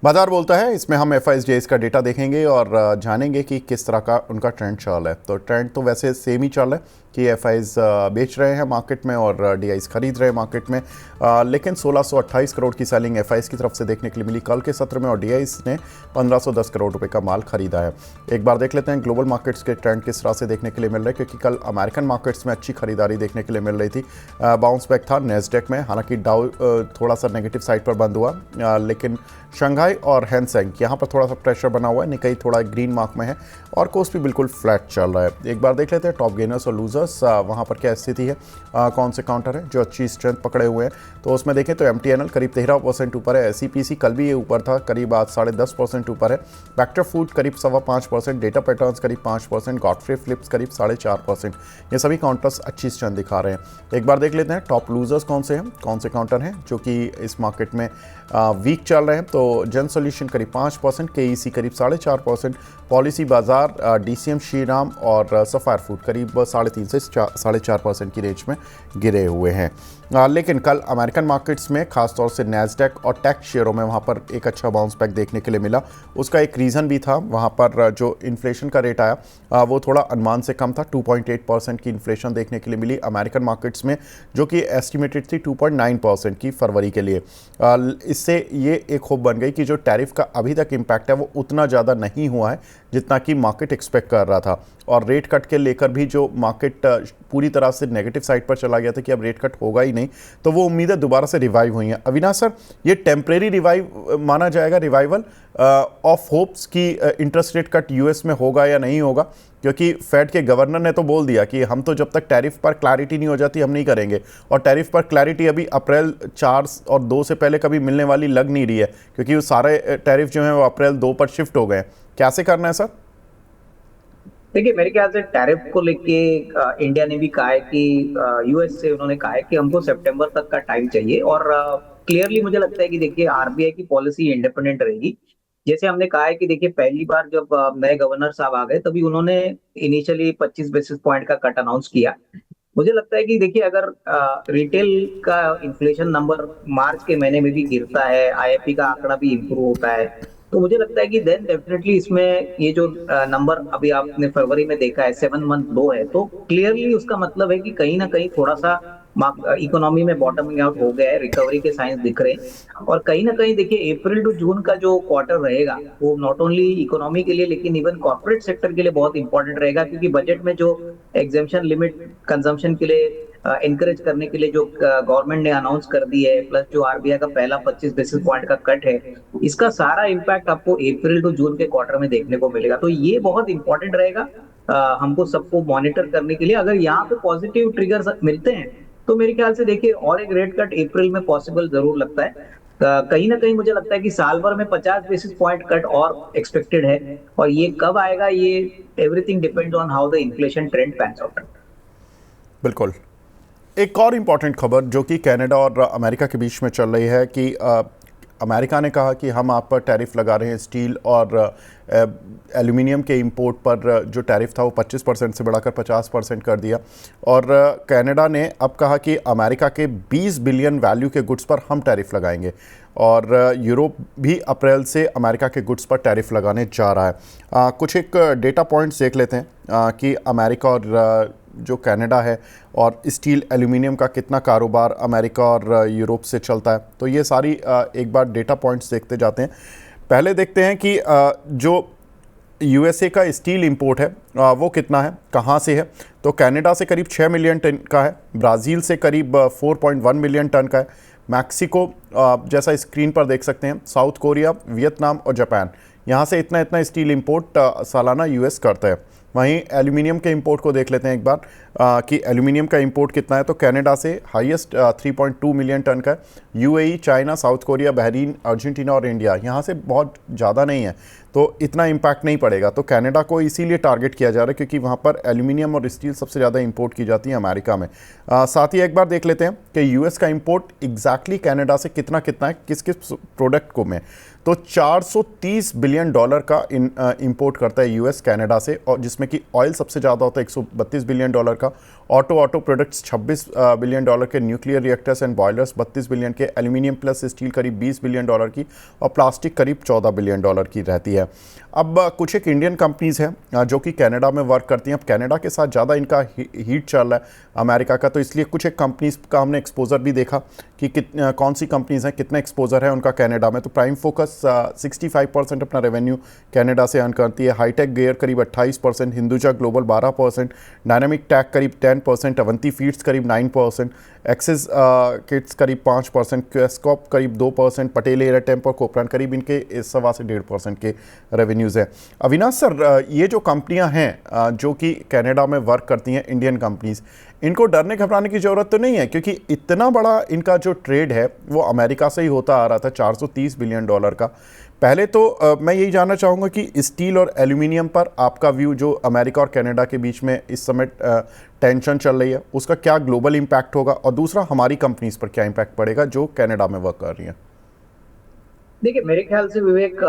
बाजार बोलता है, इसमें हम एफआईएस का डेटा देखेंगे और जानेंगे कि किस तरह का उनका ट्रेंड चल रहा है। तो ट्रेंड तो वैसे सेम ही चल रहा है कि एफआईएस बेच रहे हैं मार्केट में और डीआईस खरीद रहे हैं मार्केट में। लेकिन 1628 करोड़ की सेलिंग एफआईएस की तरफ से देखने के लिए मिली कल के सत्र में और डीआईस ने 1510 करोड़ रुपए का माल खरीदा है। एक बार देख लेते हैं ग्लोबल मार्केट्स के ट्रेंड किस तरह से देखने के लिए मिल रहे हैं, क्योंकि कल अमेरिकन मार्केट्स में अच्छी खरीदारी देखने के लिए मिल रही थी। बाउंस बैक था नेस्डेक में, हालांकि डाउ थोड़ा सा नेगेटिव साइड पर बंद हुआ, लेकिन शंघाई और हैंसेंग यहाँ पर थोड़ा सा प्रेशर बना हुआ है। निकाई थोड़ा ग्रीन मार्क में है और कोस्ट भी बिल्कुल फ्लैट चल रहा है। एक बार देख लेते हैं टॉप गेनर्स और लूजर्स वहाँ पर क्या स्थिति है, कौन से काउंटर है जो अच्छी स्ट्रेंथ पकड़े हुए हैं। तो उसमें देखें तो एमटीएनएल करीब 13% ऊपर है, एसईपीसी कल भी ये ऊपर था, करीब आज 10.5% ऊपर है। वेक्टर फूड करीब 5.25%, डेटा पैटर्न्स करीब 5%, गॉडफ्रे फिलिप्स करीब 4.5%। ये सभी काउंटर्स अच्छी स्ट्रेंथ दिखा रहे हैं। एक बार देख लेते हैं टॉप लूजर्स कौन से हैं, कौन से काउंटर हैं जो कि इस मार्केट में वीक चल रहे हैं। तो जन सॉल्यूशन करीब 5%, केईसी करीब 4.5%, पॉलिसी बाजार, डीसीएम श्रीराम और सफायर फूड करीब 3.5 से 4.5% की रेंज में गिरे हुए हैं। लेकिन कल अमेरिकन मार्केट्स में खासतौर से नैस्डैक और टेक शेयरों में वहाँ पर एक अच्छा बाउंस बैक देखने के लिए मिला। उसका एक रीज़न भी था, वहाँ पर जो इन्फ्लेशन का रेट आया वो थोड़ा अनुमान से कम था। 2.8% की इन्फ्लेशन देखने के लिए मिली अमेरिकन मार्केट्स में, जो कि एस्टिमेटेड थी 2.9% की फरवरी के लिए। इससे ये एक होप बन गई कि जो टैरिफ का अभी तक इम्पैक्ट है वो उतना ज़्यादा नहीं हुआ है जितना कि मार्केट एक्सपेक्ट कर रहा था। और रेट कट के लेकर भी जो मार्केट पूरी तरह से नेगेटिव साइड पर चला गया था कि अब रेट कट होगा ही नहीं, तो वो उम्मीदें दोबारा से रिवाइव हुई हैं। अविनाश सर, ये टेम्परेरी रिवाइव माना जाएगा, रिवाइवल ऑफ होप्स की इंटरेस्ट रेट कट यूएस में होगा या नहीं होगा? क्योंकि फेड के गवर्नर ने तो बोल दिया कि हम तो जब तक टैरिफ पर क्लैरिटी नहीं हो जाती हम नहीं करेंगे, और टैरिफ पर क्लैरिटी अभी अप्रैल 4 और 2 से पहले कभी मिलने वाली लग नहीं रही है, क्योंकि वो सारे टैरिफ जो हैं वो अप्रैल 2 पर शिफ्ट हो गए हैं। कैसे करना है सर? देखिए, मेरे ख्याल से टैरिफ को लेके इंडिया ने भी कहा है कि यूएस से उन्होंने कहा है कि हमको सितंबर तक का टाइम चाहिए। और क्लियरली मुझे लगता है कि देखिए आरबीआई की पॉलिसी इंडिपेंडेंट रहेगी। जैसे हमने कहा है कि देखिए पहली बार जब नए गवर्नर साहब आ गए तभी उन्होंने इनिशियली 25 बेसिस पॉइंट का कट अनाउंस किया। मुझे लगता है कि देखिए अगर रिटेल का इन्फ्लेशन नंबर मार्च के महीने में भी गिरता है, आईएपी का आंकड़ा भी इंप्रूव होता है, तो मुझे लगता है कि देन डेफिनेटली इसमें ये जो नंबर अभी आपने फरवरी में देखा है 7 मंथ लो है, तो क्लियरली उसका मतलब है कि कहीं ना कहीं थोड़ा सा इकोनॉमी में बॉटमिंग आउट हो गया है, रिकवरी के साइंस दिख रहे हैं। और कहीं ना कहीं देखिए अप्रैल टू जून का जो क्वार्टर रहेगा वो नॉट ओनली इकोनॉमी के लिए लेकिन इवन कॉर्पोरेट सेक्टर के लिए बहुत इंपॉर्टेंट रहेगा, क्योंकि बजट में जो एग्जेम्पशन लिमिट कंजम्पशन के लिए एनकरेज करने के लिए जो गवर्नमेंट ने अनाउंस कर दी है, प्लस जो आरबीआई का पहला 25 बेसिस पॉइंट का कट है, इसका सारा इम्पैक्ट आपको अप्रैल टू जून के क्वार्टर में देखने को मिलेगा। तो ये बहुत इंपॉर्टेंट रहेगा हमको सबको मॉनिटर करने के लिए। अगर यहाँ पे पॉजिटिव ट्रिगर्स मिलते हैं तो मेरे ख्याल से देखिए और एक रेट कट अप्रैल में पॉसिबल जरूर लगता है। कहीं ना कहीं मुझे लगता है कि साल भर में 50 बेसिस पॉइंट कट और एक्सपेक्टेड है, और ये कब आएगा ये everything depends on how the inflation trend pans out. बिल्कुल। एक और इम्पॉर्टेंट खबर जो कि कनाडा और अमेरिका के बीच में चल रही है कि अमेरिका ने कहा कि हम आप पर टैरिफ लगा रहे हैं स्टील और एल्यूमिनियम के इंपोर्ट पर। जो टैरिफ था वो 25% से बढ़ाकर 50% कर दिया। और कनाडा ने अब कहा कि अमेरिका के 20 बिलियन वैल्यू के गुड्स पर हम टैरिफ लगाएंगे। और यूरोप भी अप्रैल से अमेरिका के गुड्स पर टैरिफ लगाने जा रहा है। कुछ एक डेटा पॉइंट्स देख लेते हैं कि अमेरिका और जो कनाडा है और स्टील एल्यूमिनियम का कितना कारोबार अमेरिका और यूरोप से चलता है। तो ये सारी एक बार डेटा पॉइंट्स देखते जाते हैं। पहले देखते हैं कि जो यूएसए का स्टील इंपोर्ट है वो कितना है, कहाँ से है। तो कनाडा से करीब 6 मिलियन टन का है, ब्राज़ील से करीब 4.1 मिलियन टन का है, मैक्सिको जैसा स्क्रीन पर देख सकते हैं, साउथ कोरिया, वियतनाम और जापान, यहाँ से इतना इतना स्टील इंपोर्ट सालाना यूएस करता है। वहीं एल्यूमिनियम के इंपोर्ट को देख लेते हैं एक बार कि एल्यूमिनियम का इंपोर्ट कितना है। तो कनाडा से हाईएस्ट 3.2 मिलियन टन का है, UAE, China, south Korea, Bahrain, Argentina और इंडिया यहाँ से बहुत ज़्यादा नहीं है, तो इतना इम्पैक्ट नहीं पड़ेगा। तो कनाडा को इसीलिए टारगेट किया जा रहा है क्योंकि वहाँ पर एल्यूमिनियम और स्टील सबसे ज़्यादा इंपोर्ट की जाती है अमेरिका में। साथ ही एक बार देख लेते हैं कि यूएस का इंपोर्ट एग्जैक्टली कनाडा से कितना कितना है, किस किस प्रोडक्ट को में। तो 430 बिलियन डॉलर का इंपोर्ट करता है यूएस कनाडा से, और जिसमें कि ऑयल सबसे ज़्यादा होता है 132 बिलियन डॉलर का, ऑटो प्रोडक्ट्स 26 बिलियन डॉलर के, nuclear reactors and boilers 32 billion के, एल्यूमिनियम प्लस स्टील करीब 20 बिलियन डॉलर की और प्लास्टिक करीब 14 बिलियन डॉलर की रहती है। अब कुछ एक इंडियन कंपनीज हैं जो कि कनाडा में वर्क करती हैं। अब कनाडा के साथ ज़्यादा इनका हीट चल रहा है अमेरिका का, तो इसलिए कुछ एक कंपनीज का हमने एक्सपोजर भी देखा कि कौन सी कंपनीज हैं, कितना एक्सपोजर है उनका कनाडा में। तो प्राइम फोकस 65% अपना रेवेन्यू कनाडा से अर्न करती है, हाईटेक गेयर करीब 28%, हिंदुजा ग्लोबल 12%, डायनामिक टैक करीब 10%, अवंती फीड्स करीब 9%, एक्सिस किट्स करीब 5%, क्वेस्कॉप करीब 2%, पटेल एयर टेम्प और कोपरान करीब इनके 1.25 से 1.5% के रेवेन्यूज़ हैं। अविनाश सर, ये जो कंपनियां हैं जो कि कनाडा में वर्क करती हैं, इंडियन कंपनीज, इनको डरने घबराने की ज़रूरत तो नहीं है, क्योंकि इतना बड़ा इनका जो ट्रेड है वो अमेरिका से ही होता आ रहा था, 430 बिलियन डॉलर का। पहले तो मैं यही जानना चाहूँगा कि स्टील और एल्यूमिनियम पर आपका व्यू, जो अमेरिका और कनाडा के बीच में इस समय टेंशन चल रही है, उसका क्या ग्लोबल इम्पैक्ट होगा, और दूसरा हमारी कंपनीज पर क्या इम्पैक्ट पड़ेगा जो कनाडा में वर्क कर रही हैं। देखिए, मेरे ख्याल से विवेक,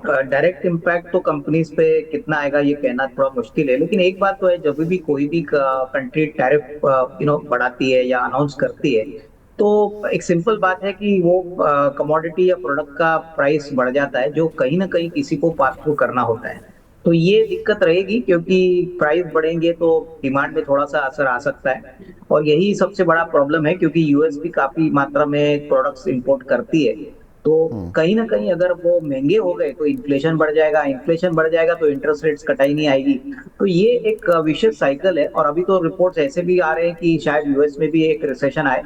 डायरेक्ट इम्पैक्ट तो कंपनीज पे कितना आएगा ये कहना थोड़ा मुश्किल है, लेकिन एक बात तो है, जब भी कोई भी कंट्री टैरिफ बढ़ाती है या अनाउंस करती है, तो एक सिंपल बात है कि वो कमोडिटी या प्रोडक्ट का प्राइस बढ़ जाता है, जो कहीं ना कहीं किसी को पास थ्रू करना होता है। तो ये दिक्कत रहेगी, क्योंकि प्राइस बढ़ेंगे तो डिमांड में थोड़ा सा असर आ सकता है, और यही सबसे बड़ा प्रॉब्लम है, क्योंकि यूएस भी काफी मात्रा में प्रोडक्ट्स इंपोर्ट करती है। तो कहीं ना कहीं अगर वो महंगे हो गए तो इन्फ्लेशन बढ़ जाएगा, इन्फ्लेशन बढ़ जाएगा तो इंटरेस्ट रेट्स कटाई नहीं आएगी। तो ये एक विशेष साइकिल है, और अभी तो रिपोर्ट्स ऐसे भी आ रहे हैं कि शायद यूएस में भी एक रिसेशन आए।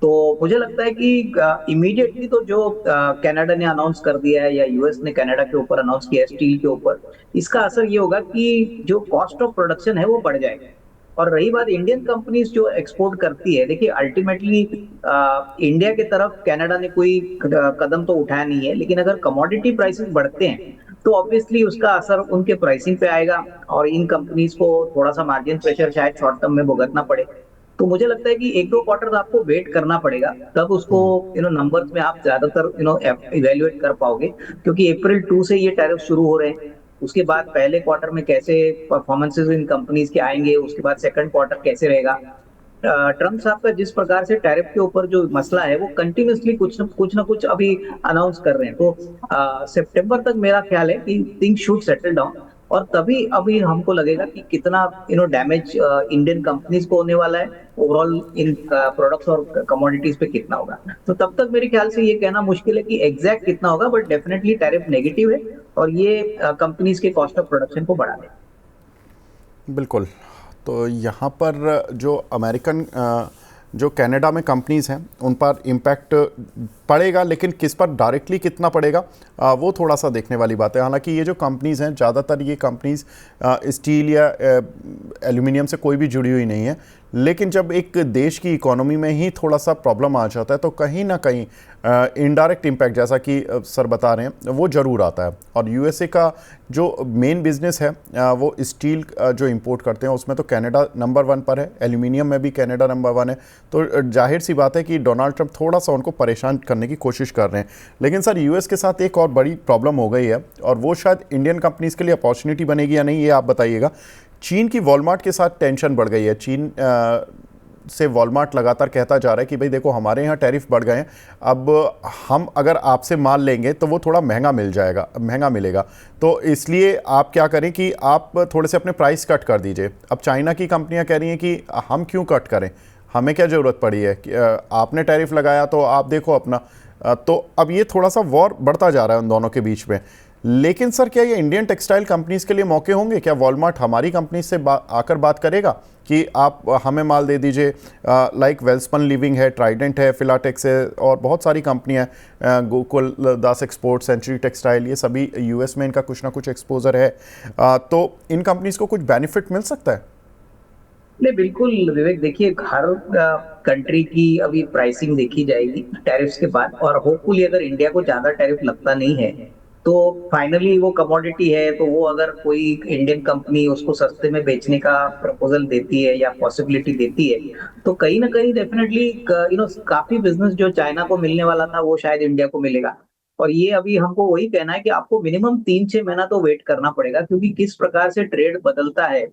तो मुझे लगता है कि इमीडिएटली तो जो कनाडा ने अनाउंस कर दिया है या यूएस ने कनाडा के ऊपर अनाउंस किया है स्टील के ऊपर, इसका असर ये होगा कि जो कॉस्ट ऑफ प्रोडक्शन है वो बढ़ जाएगा। और रही बात इंडियन कंपनीज जो एक्सपोर्ट करती है, देखिए अल्टीमेटली इंडिया की तरफ कनाडा ने कोई कदम तो उठाया नहीं है, लेकिन अगर कमोडिटी प्राइसेस बढ़ते हैं तो ऑब्वियसली उसका असर उनके प्राइसिंग पे आएगा, और इन कंपनीज को थोड़ा सा मार्जिन प्रेशर शायद शॉर्ट टर्म में भुगतना पड़े। तो मुझे लगता है कि एक दो क्वार्टर आपको वेट करना पड़ेगा, तब उसको नंबर्स में आप ज्यादातर इवेल्युएट कर पाओगे, क्योंकि अप्रैल 2 से ये टैरिफ शुरू हो रहे हैं। उसके बाद पहले क्वार्टर में कैसे परफॉर्मेंसेस इन कंपनीज के आएंगे, उसके बाद सेकंड क्वार्टर कैसे रहेगा। ट्रम्प साहब का जिस प्रकार से टैरिफ के ऊपर जो मसला है, वो कंटिन्यूसली कुछ ना कुछ अभी अनाउंस कर रहे हैं। तो सितंबर तक मेरा ख्याल है कि थिंग्स शुड सेटल डाउन, और तभी अभी हमको लगेगा कि कितना डैमेज इंडियन कंपनीज को होने वाला है, ओवरऑल इन प्रोडक्ट्स और कमोडिटीज पे कितना होगा। तो तब तक मेरे ख्याल से ये कहना मुश्किल है कि एग्जैक्ट कितना होगा, बट डेफिनेटली टैरिफ नेगेटिव है, और ये कंपनीज के कॉस्ट ऑफ प्रोडक्शन को बढ़ा देगा। बिल्कुल। तो यहाँ पर जो अमेरिकन जो कनाडा में कंपनीज़ हैं उन पर इम्पैक्ट पड़ेगा, लेकिन किस पर डायरेक्टली कितना पड़ेगा वो थोड़ा सा देखने वाली बात है। हालांकि ये जो कंपनीज़ हैं, ज़्यादातर ये कंपनीज़ स्टील या एल्यूमिनियम से कोई भी जुड़ी हुई नहीं है, लेकिन जब एक देश की इकोनॉमी में ही थोड़ा सा प्रॉब्लम आ जाता है तो कहीं ना कहीं इनडायरेक्ट इम्पैक्ट, जैसा कि सर बता रहे हैं, वो ज़रूर आता है। और यूएसए का जो मेन बिजनेस है वो स्टील जो इंपोर्ट करते हैं उसमें तो कनाडा नंबर 1 पर है, एल्यूमिनियम में भी कनाडा नंबर 1 है। तो जाहिर सी बात है कि डोनाल्ड ट्रंप थोड़ा सा उनको परेशान करने की कोशिश कर रहे हैं। लेकिन सर, यूएस के साथ एक और बड़ी प्रॉब्लम हो गई है, और वो शायद इंडियन कंपनीज़ के लिए अपॉर्चुनिटी बनेगी या नहीं, ये आप बताइएगा। चीन की वॉलमार्ट के साथ टेंशन बढ़ गई है। चीन से वॉलमार्ट लगातार कहता जा रहा है कि भाई देखो, हमारे यहाँ टैरिफ बढ़ गए हैं, अब हम अगर आपसे माल लेंगे तो वो थोड़ा महंगा मिलेगा, तो इसलिए आप क्या करें कि आप थोड़े से अपने प्राइस कट कर दीजिए। अब चाइना की कंपनियाँ कह रही हैं कि हम क्यों कट करें, हमें क्या ज़रूरत पड़ी है कि आपने टैरिफ लगाया तो आप देखो अपना। तो अब ये थोड़ा सा वॉर बढ़ता जा रहा है उन दोनों के बीच में। लेकिन सर, क्या ये इंडियन टेक्सटाइल कंपनीज के लिए मौके होंगे? क्या वॉलमार्ट हमारी कंपनी से आकर बात करेगा कि आप हमें माल दे दीजिए? लाइक वेल्सपन लिविंग है, ट्राइडेंट है, फिलाटेक्स है, और बहुत सारी कंपनियां हैं, गोकुल दास एक्सपोर्ट, सेंचुरी टेक्सटाइल, ये सभी यूएस में इनका कुछ ना कुछ एक्सपोजर है। तो इन कंपनीज को कुछ बेनिफिट मिल सकता है? नहीं, बिल्कुल विवेक, देखिए हर कंट्री की अभी प्राइसिंग देखी जाएगी टैरिफ्स के बाद, और होपफुली अगर इंडिया को ज्यादा टैरिफ लगता नहीं है तो फाइनली वो कमोडिटी है, तो वो अगर कोई इंडियन कंपनी उसको सस्ते में बेचने का प्रपोजल देती है या पॉसिबिलिटी देती है, तो कहीं ना कहीं डेफिनेटली काफी बिजनेस जो चाइना को मिलने वाला था वो शायद इंडिया को मिलेगा। और ये अभी हमको वही कहना है कि आपको मिनिमम 3-6 महीना तो वेट करना पड़ेगा, क्योंकि किस प्रकार से ट्रेड बदलता है,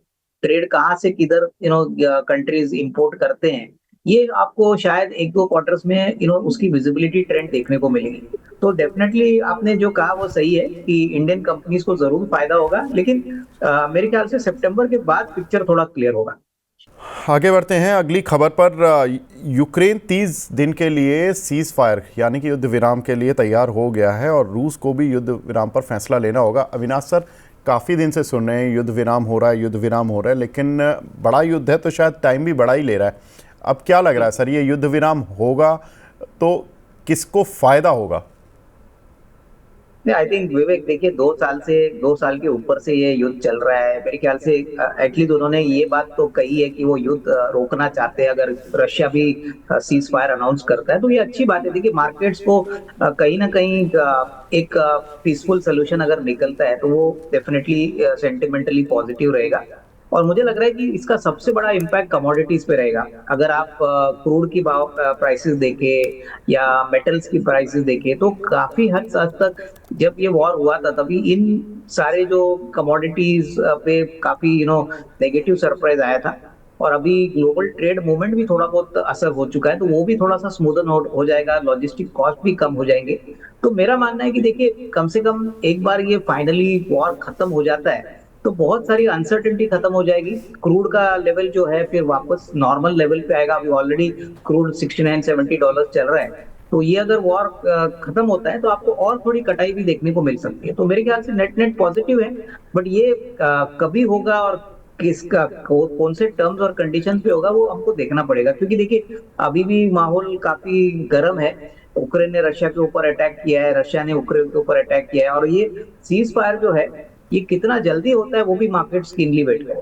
ट्रेड कहाँ से किधर कंट्रीज इंपोर्ट करते हैं, ये आपको शायद 1-2 क्वार्टर्स में उसकी विजिबिलिटी ट्रेंड देखने को मिलेगी। तो डेफिनेटली आपने जो कहा वो सही है कि इंडियन कंपनीज को ज़रूर फ़ायदा होगा, लेकिन मेरे ख्याल से सितंबर के बाद पिक्चर थोड़ा क्लियर होगा। आगे बढ़ते हैं अगली खबर पर। यूक्रेन 30 दिन के लिए सीज फायर यानी कि युद्ध विराम के लिए तैयार हो गया है और रूस को भी युद्ध विराम पर फैसला लेना होगा। अविनाश सर, काफ़ी दिन से सुन रहे हैं युद्ध विराम हो रहा है, युद्ध विराम हो रहा है, लेकिन बड़ा युद्ध है तो शायद टाइम भी बड़ा ही ले रहा है। अब क्या लग रहा है सर, ये युद्ध विराम होगा तो किसको फ़ायदा होगा? आई थिंक विवेक, देखिए 2 साल के ऊपर से ये युद्ध चल रहा है। मेरे ख्याल से एटलीस्ट उन्होंने ये बात तो कही है कि वो युद्ध रोकना चाहते हैं। अगर रशिया भी सीज फायर अनाउंस करता है तो ये अच्छी बात है। देखिए मार्केट्स को कहीं ना कहीं एक पीसफुल सोल्यूशन अगर निकलता है तो वो डेफिनेटली सेंटिमेंटली पॉजिटिव रहेगा। और मुझे लग रहा है कि इसका सबसे बड़ा इम्पैक्ट कमोडिटीज पे रहेगा। अगर आप क्रूड की भाव प्राइसेस देखें या मेटल्स की प्राइसेस देखें तो काफी हद तक जब ये वॉर हुआ था तभी इन सारे जो कमोडिटीज पे काफी नेगेटिव सरप्राइज आया था। और अभी ग्लोबल ट्रेड मूवमेंट भी थोड़ा बहुत असर हो चुका है, तो वो भी थोड़ा सा स्मूदन हो जाएगा, लॉजिस्टिक कॉस्ट भी कम हो जाएंगे। तो मेरा मानना है कि देखिए कम से कम एक बार ये फाइनली वॉर खत्म हो जाता है तो बहुत सारी अनसर्टेनिटी खत्म हो जाएगी। क्रूड का लेवल जो है फिर वापस नॉर्मल लेवल पे आएगा। अभी ऑलरेडी क्रूड $69-70 चल रहा है। तो ये अगर वॉर खत्म होता है तो आपको और थोड़ी कटाई भी देखने को मिल सकती है। तो मेरे ख्याल से नेट नेट पॉजिटिव है। बट ये कभी होगा और किसका कौन से टर्म्स और कंडीशंस पे होगा वो हमको देखना पड़ेगा, क्योंकि देखिए अभी भी माहौल काफी गर्म है। यूक्रेन ने रशिया के ऊपर अटैक किया है, रशिया ने यूक्रेन के ऊपर अटैक किया है, और ये सीज फायर जो है ये कितना जल्दी होता है वो भी मार्केट्स कीनली वेट करें।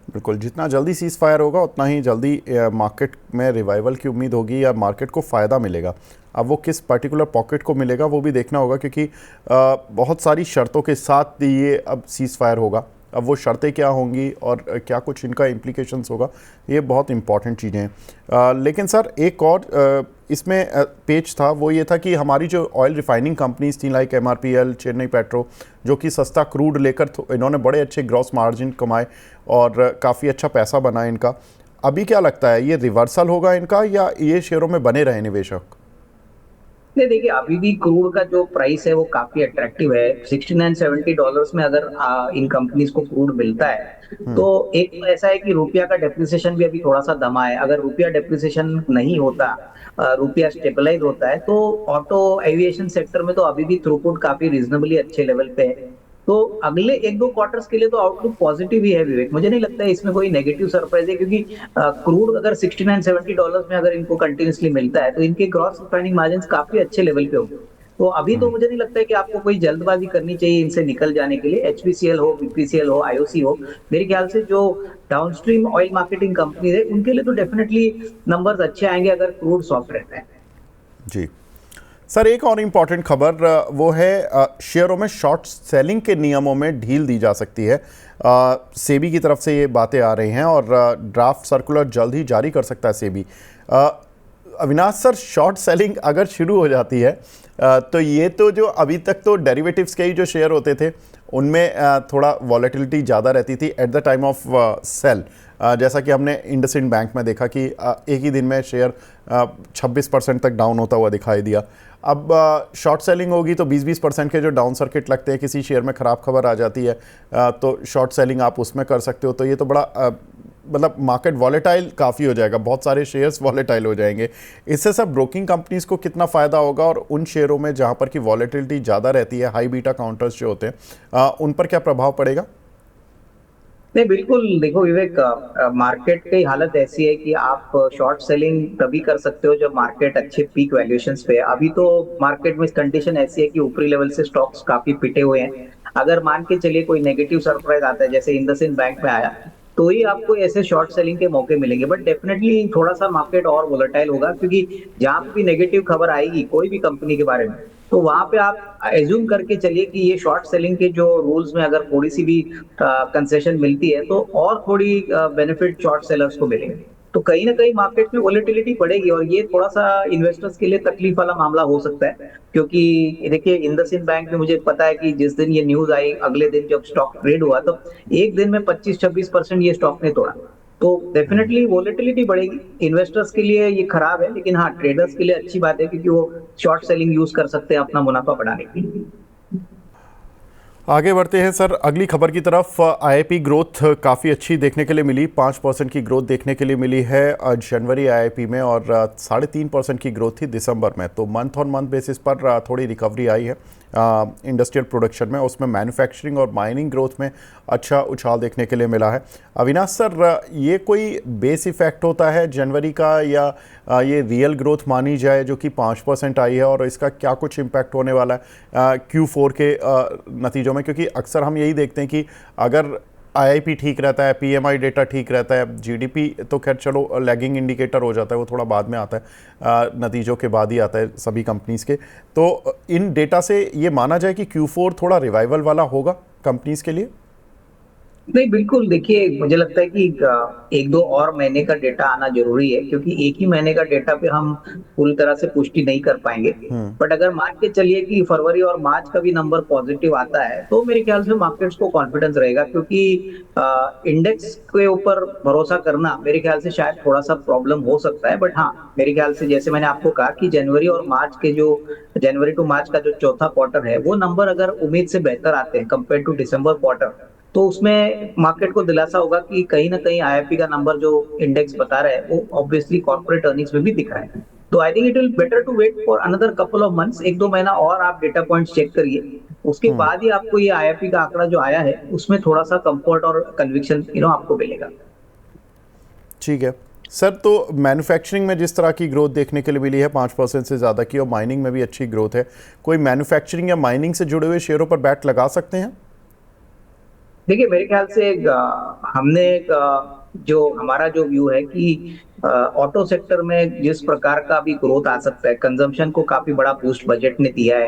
बिल्कुल, जितना जल्दी सीज फायर होगा उतना ही जल्दी मार्केट में रिवाइवल की उम्मीद होगी या मार्केट को फ़ायदा मिलेगा। अब वो किस पर्टिकुलर पॉकेट को मिलेगा वो भी देखना होगा, क्योंकि बहुत सारी शर्तों के साथ ये अब सीज फायर होगा। अब वो शर्तें क्या होंगी और क्या कुछ इनका इम्प्लीकेशंस होगा, ये बहुत इंपॉर्टेंट चीज़ें हैं। लेकिन सर एक और इसमें पेच था, वो ये था कि हमारी जो ऑयल रिफाइनिंग कंपनीज थी लाइक MRPL, चेन्नई पेट्रो, जो कि सस्ता क्रूड लेकर इन्होंने बड़े अच्छे ग्रॉस मार्जिन कमाए और काफ़ी अच्छा पैसा बना इनका। अभी क्या लगता है, ये रिवर्सल होगा इनका या ये शेयरों में बने रहे निवेशक? नहीं, देखिए अभी भी क्रूड का जो प्राइस है वो काफी अट्रैक्टिव है। $69-70 में अगर इन कंपनीज को क्रूड मिलता है तो एक तो ऐसा है कि रुपया का डेप्रिसिएशन भी अभी थोड़ा सा दमा है। अगर रुपया डेप्रिसिएशन नहीं होता, रुपया स्टेबलाइज होता है, तो ऑटो एविएशन सेक्टर में तो अभी भी थ्रूपुट काफी रीजनेबली अच्छे लेवल पे है। तो अगले 1-2 क्वार्टर्स के लिए तो आउटलुक पॉजिटिव ही है विवेक। मुझे नहीं लगता है इसमें कोई नेगेटिव सरप्राइज है, क्योंकि क्रूड अगर $69-70 में अगर इनको कंटिन्यूसली मिलता है तो इनके ग्रॉस रिफाइनिंग मार्जिन काफी अच्छे लेवल पे होंगे। तो अभी तो मुझे नहीं लगता है कि आपको कोई जल्दबाजी करनी चाहिए इनसे निकल जाने के लिए। HPCL हो, BPCL हो, IOC हो, मेरे ख्याल से जो डाउनस्ट्रीम ऑयल मार्केटिंग कंपनी है उनके लिए तो डेफिनेटली नंबर्स अच्छे आएंगे अगर क्रूड सॉफ्ट रहता है। जी सर, एक और इम्पॉर्टेंट खबर वो है शेयरों में शॉर्ट सेलिंग के नियमों में ढील दी जा सकती है। सेबी की तरफ से ये बातें आ रही हैं और ड्राफ्ट सर्कुलर जल्द ही जारी कर सकता है SEBI. Avinash sir, short selling अगर शुरू हो जाती है तो ये तो जो अभी तक तो डेरिवेटिव्स के ही जो शेयर होते थे उनमें थोड़ा वॉलेटिलिटी ज़्यादा रहती थी at the time of sale, जैसा कि हमने इंडसइंड बैंक में देखा कि एक ही दिन में शेयर 26% तक डाउन होता हुआ दिखाई दिया। अब शॉर्ट सेलिंग होगी तो 20-20% के जो डाउन सर्किट लगते हैं, किसी शेयर में ख़राब खबर आ जाती है तो शॉर्ट सेलिंग आप उसमें कर सकते हो। तो ये तो बड़ा मतलब मार्केट वॉलेटाइल काफ़ी हो जाएगा, बहुत सारे शेयर्स वॉलेटाइल हो जाएंगे। इससे सब ब्रोकिंग कंपनीज़ को कितना फ़ायदा होगा और उन शेयरों में जहाँ पर कि वॉलेटिलिटी ज़्यादा रहती है, हाई बीटा काउंटर्स जो होते हैं, उन पर क्या प्रभाव पड़ेगा? नहीं, बिल्कुल। देखो विवेक, मार्केट की हालत ऐसी है कि आप शॉर्ट सेलिंग तभी कर सकते हो जब मार्केट अच्छे पीक वैल्यूएशंस पे है। अभी तो मार्केट में कंडीशन ऐसी है कि ऊपरी लेवल से स्टॉक्स काफी पिटे हुए हैं। अगर मान के चलिए कोई नेगेटिव सरप्राइज आता है जैसे इंडसइंड बैंक में आया, तो ही आपको ऐसे शॉर्ट सेलिंग के मौके मिलेंगे। बट डेफिनेटली थोड़ा सा मार्केट और वोलेटाइल होगा, क्योंकि जहां पे भी नेगेटिव खबर आएगी कोई भी कंपनी के बारे में तो वहां पे आप एज्यूम करके चलिए कि ये शॉर्ट सेलिंग के जो रूल्स में अगर थोड़ी सी भी कंसेशन मिलती है तो और थोड़ी बेनिफिट शॉर्ट सेलर्स को मिलेंगे। तो कहीं ना कहीं मार्केट में वोलेटिलिटी बढ़ेगी, और ये थोड़ा सा इन्वेस्टर्स के लिए तकलीफ वाला मामला हो सकता है, क्योंकि देखिए इंडसइंड बैंक में मुझे पता है कि जिस दिन ये न्यूज आई, अगले दिन जब स्टॉक ट्रेड हुआ, तो एक दिन में 25-26% ये स्टॉक ने तोड़ा। तो डेफिनेटली वोलेटिलिटी बढ़ेगी, इन्वेस्टर्स के लिए ये खराब है, लेकिन हाँ ट्रेडर्स के लिए अच्छी बात है, क्योंकि वो शॉर्ट सेलिंग यूज कर सकते हैं अपना मुनाफा बढ़ाने के लिए। आगे बढ़ते हैं सर, अगली खबर की तरफ। आईआईपी ग्रोथ काफ़ी अच्छी देखने के लिए मिली, 5% की ग्रोथ देखने के लिए मिली है जनवरी आईआईपी में, और 3.5% की ग्रोथ थी दिसंबर में। तो मंथ ऑन मंथ बेसिस पर थोड़ी रिकवरी आई है इंडस्ट्रियल प्रोडक्शन में, उसमें मैन्युफैक्चरिंग और माइनिंग ग्रोथ में अच्छा उछाल देखने के लिए मिला है। अविनाश सर, ये कोई बेस इफेक्ट होता है जनवरी का, या ये रियल ग्रोथ मानी जाए जो कि 5% आई है, और इसका क्या कुछ इम्पैक्ट होने वाला है Q4 के नतीजों में? क्योंकि अक्सर हम यही देखते हैं कि अगर आईआईपी ठीक रहता है, पीएमआई डेटा ठीक रहता है, जीडीपी तो खैर चलो लैगिंग इंडिकेटर हो जाता है, वो थोड़ा बाद में आता है, नतीजों के बाद ही आता है सभी कंपनीज़ के। तो इन डेटा से ये माना जाए कि Q4 थोड़ा रिवाइवल वाला होगा कंपनीज़ के लिए? नहीं, बिल्कुल। देखिए मुझे लगता है कि एक दो और महीने का डेटा आना जरूरी है, क्योंकि एक ही महीने का डेटा पे हम पूरी तरह से पुष्टि नहीं कर पाएंगे। बट अगर मान के चलिए कि फरवरी और मार्च का भी नंबर पॉजिटिव आता है, तो मेरे ख्याल से मार्केट्स को कॉन्फिडेंस रहेगा, क्योंकि इंडेक्स के ऊपर भरोसा करना मेरे ख्याल से शायद थोड़ा सा प्रॉब्लम हो सकता है। बट हाँ, मेरे ख्याल से जैसे मैंने आपको कहा कि जनवरी टू मार्च का जो चौथा क्वार्टर है, वो नंबर अगर उम्मीद से बेहतर आते हैं कंपेयर टू दिसंबर क्वार्टर, तो उसमें मार्केट को दिलासा होगा कि कहीं ना कहीं आईआईपी का नंबर जो इंडेक्स बता रहा है, वो ऑब्वियसली कॉर्पोरेट अर्निंग्स में भी दिख रहा है। तो I think it will better to wait for another couple of months, एक दो महीना और आप डेटा पॉइंट्स चेक करिए, उसके बाद ही आपको ये आईआईपी का आंकड़ा जो आया है उसमें थोड़ा सा कंफर्ट और कन्विक्शन आपको मिलेगा। ठीक है सर, तो मैन्युफैक्चरिंग में जिस तरह की ग्रोथ देखने के लिए मिली है 5% से ज़्यादा की, और माइनिंग में भी अच्छी ग्रोथ है, कोई मैन्युफैक्चरिंग या माइनिंग से जुड़े हुए शेयरों पर बैट लगा सकते हैं? देखिए मेरे ख्याल से जो हमारा जो व्यू है कि ऑटो सेक्टर में जिस प्रकार का भी ग्रोथ आ सकता है, कंजम्पशन को काफी बड़ा बूस्ट बजट ने दिया है,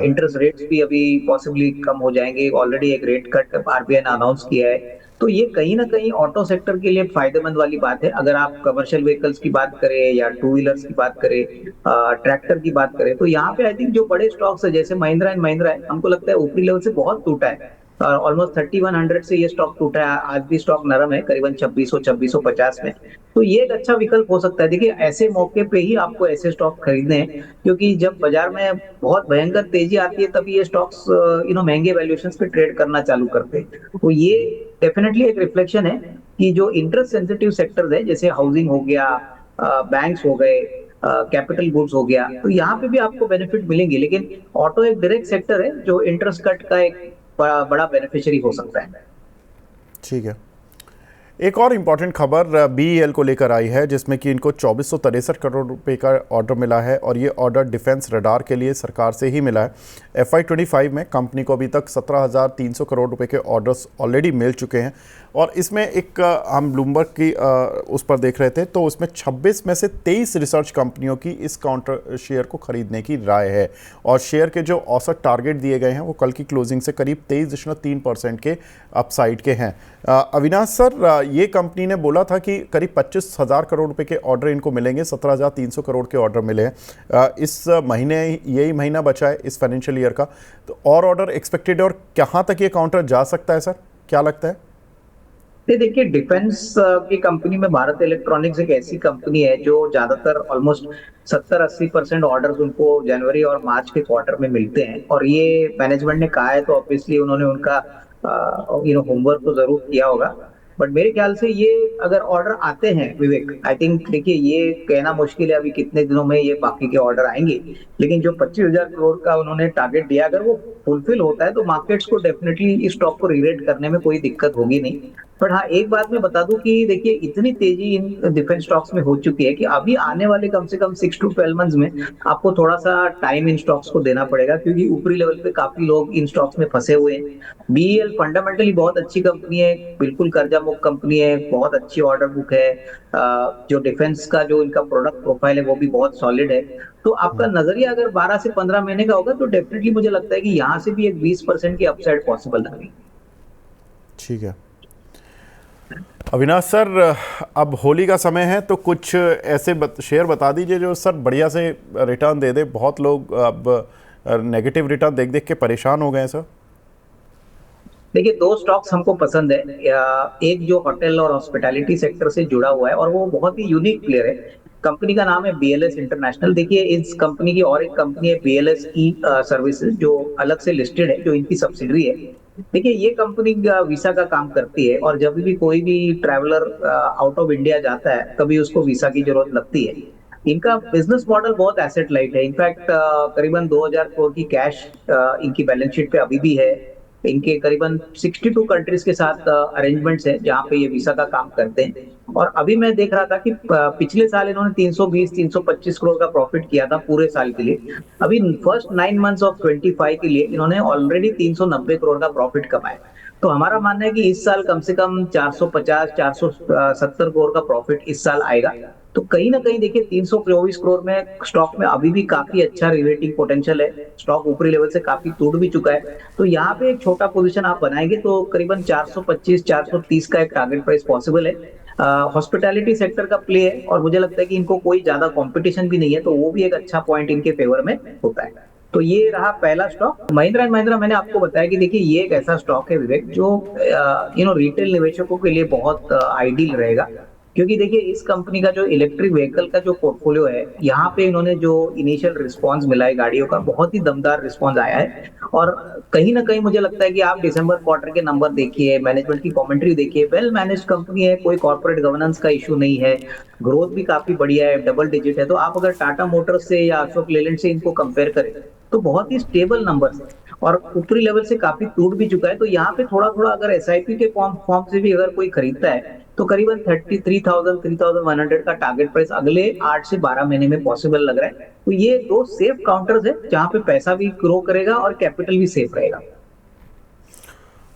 इंटरेस्ट रेट्स भी अभी पॉसिबली कम हो जाएंगे, ऑलरेडी एक रेट कट आरबीआई ने अनाउंस किया है। तो ये कहीं ना कहीं ऑटो सेक्टर के लिए फायदेमंद वाली बात है। अगर आप कमर्शियल व्हीकल्स की बात करें या टू व्हीलर्स की बात करें, ट्रैक्टर की बात करें, तो यहाँ पे आई थिंक जो बड़े स्टॉक्स है जैसे महिंद्रा एंड महिंद्रा है, हमको लगता है ऊपरी लेवल से बहुत टूटा है, ऑलमोस्ट 3100 से ये स्टॉक टूटा है। आज भी स्टॉक नरम है करीबन 2650 में। तो ये एक अच्छा विकल्प हो सकता है। देखिए ऐसे मौके पे ही आपको ऐसे स्टॉक खरीदने हैं, क्योंकि जब बाजार में बहुत भयंकर तेजी आती है तभी ये स्टॉक्स महंगे वैल्यूएशन पे ट्रेड करना चालू करते हैं। तो ये डेफिनेटली एक रिफ्लेक्शन है कि जो इंटरेस्ट सेंसिटिव सेक्टर्स है, जैसे हाउसिंग हो गया, बैंक्स हो गए, कैपिटल गुड्स हो गया, तो यहाँ पे भी आपको बेनिफिट मिलेंगे। लेकिन ऑटो एक डायरेक्ट सेक्टर है जो इंटरेस्ट कट का एक बड़ा बेनिफिशियरी हो सकता है। ठीक है, एक और इम्पॉर्टेंट खबर बीईएल को लेकर आई है, जिसमें कि इनको 2463 करोड़ रुपए का ऑर्डर मिला है, और ये ऑर्डर डिफेंस रडार के लिए सरकार से ही मिला है। FY25 में कंपनी को अभी तक 17,300 करोड़ रुपए के ऑर्डर्स ऑलरेडी मिल चुके हैं, और इसमें एक हम ब्लूमबर्ग की उस पर देख रहे थे, तो उसमें 26 में से 23 रिसर्च कंपनियों की इस काउंटर शेयर को खरीदने की राय है, और शेयर के जो औसत टारगेट दिए गए हैं वो कल की क्लोजिंग से करीब 23.3% के अपसाइड के हैं। अविनाश सर, ये कंपनी ने बोला था कि करीब 25,000 करोड़ रुपए के ऑर्डर इनको मिलेंगे, 17,300 करोड़ के ऑर्डर मिले हैं इस महीने, यही महीना बचा है इस फाइनेंशियल ईयर का, तो और ऑर्डर एक्सपेक्टेड है, और कहाँ तक ये काउंटर जा सकता है सर, क्या लगता है? देखिए डिफेंस की कंपनी में भारत इलेक्ट्रॉनिक्स एक ऐसी कंपनी है जो ज्यादातर ऑलमोस्ट 70-80% ऑर्डर्स उनको जनवरी और मार्च के क्वार्टर में मिलते हैं, और ये मैनेजमेंट ने कहा है, तो ऑब्वियसली उन्होंने उनका होमवर्क तो जरूर किया होगा। बट मेरे ख्याल से ये अगर ऑर्डर आते हैं विवेक, आई थिंक देखिए ये कहना मुश्किल है अभी कितने दिनों में ये बाकी के ऑर्डर आएंगे, लेकिन जो 25,000 करोड़ का उन्होंने टारगेट दिया, अगर वो फुलफिल होता है तो मार्केट्स को डेफिनेटली इस स्टॉक को रीरेट करने में कोई दिक्कत होगी नहीं। बट हाँ, एक बात मैं बता दूं कि देखिए इतनी तेजी इन डिफेंस स्टॉक्स में हो चुकी है कि अभी आने वाले कम से कम 6 to 12 मंथ्स में आपको थोड़ा सा टाइम इन स्टॉक्स को देना पड़ेगा, क्योंकि ऊपरी लेवल पे काफी लोग इन स्टॉक्स में फंसे हुए हैं। बीईएल फंडामेंटली बहुत अच्छी कंपनी है, बिल्कुल कर्जा मुक्त कंपनी है, बहुत अच्छी ऑर्डर बुक है, जो डिफेंस का जो इनका प्रोडक्ट प्रोफाइल है वो भी बहुत सॉलिड है। तो आपका नजरिया अगर 12 से 15 महीने का होगा, तो डेफिनेटली मुझे लगता है कि यहाँ से भी एक 20% की अपसाइड पॉसिबल है। ठीक है। अविनाश सर, अब होली का समय है तो कुछ ऐसे शेयर बता दीजिए जो सर बढ़िया से रिटर्न दे दे। बहुत लोग अब नेगेटिव रिटर्न देख देख के परेशान हो गए हैं सर। देखिए, दो स्टॉक्स हमको पसंद है। एक जो होटल और हॉस्पिटैलिटी सेक्टर से जुड़ा हुआ है और वो बहुत ही यूनिक प्लेयर है। कंपनी का नाम है बीएलएस इंटरनेशनल। देखिए, इस कंपनी की और एक कंपनी है बीएलएस ई सर्विसेज, जो अलग से लिस्टेड है, जो इनकी सब्सिडरी है। देखिए, ये कंपनी वीसा का काम करती है और जब भी कोई भी ट्रैवलर आउट ऑफ इंडिया जाता है तभी उसको वीसा की जरूरत लगती है। इनका बिजनेस मॉडल बहुत एसेट लाइट है। इनफैक्ट करीबन 2000 करोड़ की कैश इनकी बैलेंस शीट पे अभी भी है। इनके करीबन 62 कंट्रीज के साथ अरेंजमेंट्स है जहाँ पे ये वीसा का काम करते हैं। और अभी मैं देख रहा था कि पिछले साल इन्होंने 320-325 करोड़ का प्रॉफिट किया था पूरे साल के लिए। अभी फर्स्ट 9 मंथ्स ऑफ 25 के लिए इन्होंने ऑलरेडी 390 करोड़ का प्रॉफिट कमाया। तो हमारा मानना है कि इस साल कम से कम 450-470 करोड़ का प्रॉफिट इस साल आएगा। तो कहीं ना कहीं देखिए, 324 करोड़ में स्टॉक में अभी भी काफी अच्छा रिलेटिव पोटेंशियल है। स्टॉक ऊपरी लेवल से काफी टूट भी चुका है। तो यहाँ पे एक छोटा पोजीशन आप बनाएंगे तो करीबन 425-430 का एक टारगेट प्राइस पॉसिबल है। हॉस्पिटैलिटी सेक्टर का प्ले है और मुझे लगता है कि इनको कोई ज्यादा कंपटीशन भी नहीं है, तो वो भी एक अच्छा पॉइंट इनके फेवर में होता है। तो ये रहा पहला स्टॉक, महिंद्रा एंड महिंद्रा। मैंने आपको बताया कि देखिए, ये एक ऐसा स्टॉक है विवेक, जो रिटेल निवेशकों के लिए बहुत आइडियल रहेगा। क्योंकि देखिए, इस कंपनी का जो इलेक्ट्रिक व्हीकल का जो पोर्टफोलियो है, यहाँ पे इन्होंने जो इनिशियल रिस्पांस मिला है गाड़ियों का, बहुत ही दमदार रिस्पांस आया है। और कहीं ना कहीं मुझे लगता है कि आप दिसंबर क्वार्टर के नंबर देखिए, मैनेजमेंट की कमेंट्री देखिए, वेल मैनेज कंपनी है, कोई कॉर्पोरेट गवर्नेंस का इशू नहीं है, ग्रोथ भी काफी बढ़िया है, डबल डिजिट है। तो आप अगर टाटा मोटर्स से या अशोक लेलैंड से इनको कंपेयर करें तो बहुत ही स्टेबल नंबर है और ऊपरी लेवल से काफी टूट भी चुका है। तो यहाँ पे थोड़ा थोड़ा अगर एसआईपी के फॉर्म से भी अगर कोई खरीदता है तो करीबन 33,100 का टारगेट प्राइस अगले 8 से 12 महीने में पॉसिबल लग रहा है। तो ये दो सेफ काउंटर्स है जहां पे पैसा भी ग्रो करेगा और कैपिटल भी सेफ रहेगा।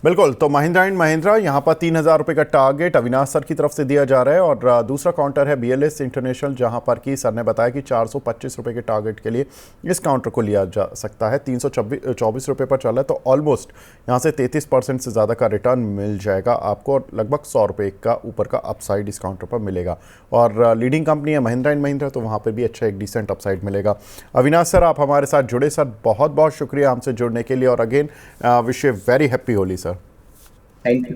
बिल्कुल। तो महिंद्रा एंड महिंद्रा यहाँ पर 3000 रुपये का टारगेट अविनाश सर की तरफ से दिया जा रहा है। और दूसरा काउंटर है बीएलएस इंटरनेशनल, जहाँ पर कि सर ने बताया कि 425 रुपये के टारगेट के लिए इस काउंटर को लिया जा सकता है। 324 रुपये पर चल रहा है, तो ऑलमोस्ट यहाँ से 33% से ज़्यादा का रिटर्न मिल जाएगा आपको और लगभग 100 रुपये का ऊपर का अपसाइड इस काउंटर पर मिलेगा। और लीडिंग कंपनी है महिंद्रा एंड महिंद्रा, तो वहाँ पर भी अच्छा एक डिसेंट अपसाइड मिलेगा। अविनाश सर, आप हमारे साथ जुड़े सर, बहुत बहुत शुक्रिया हमसे जुड़ने के लिए। और again wish you very happy Holi sir. Thank you.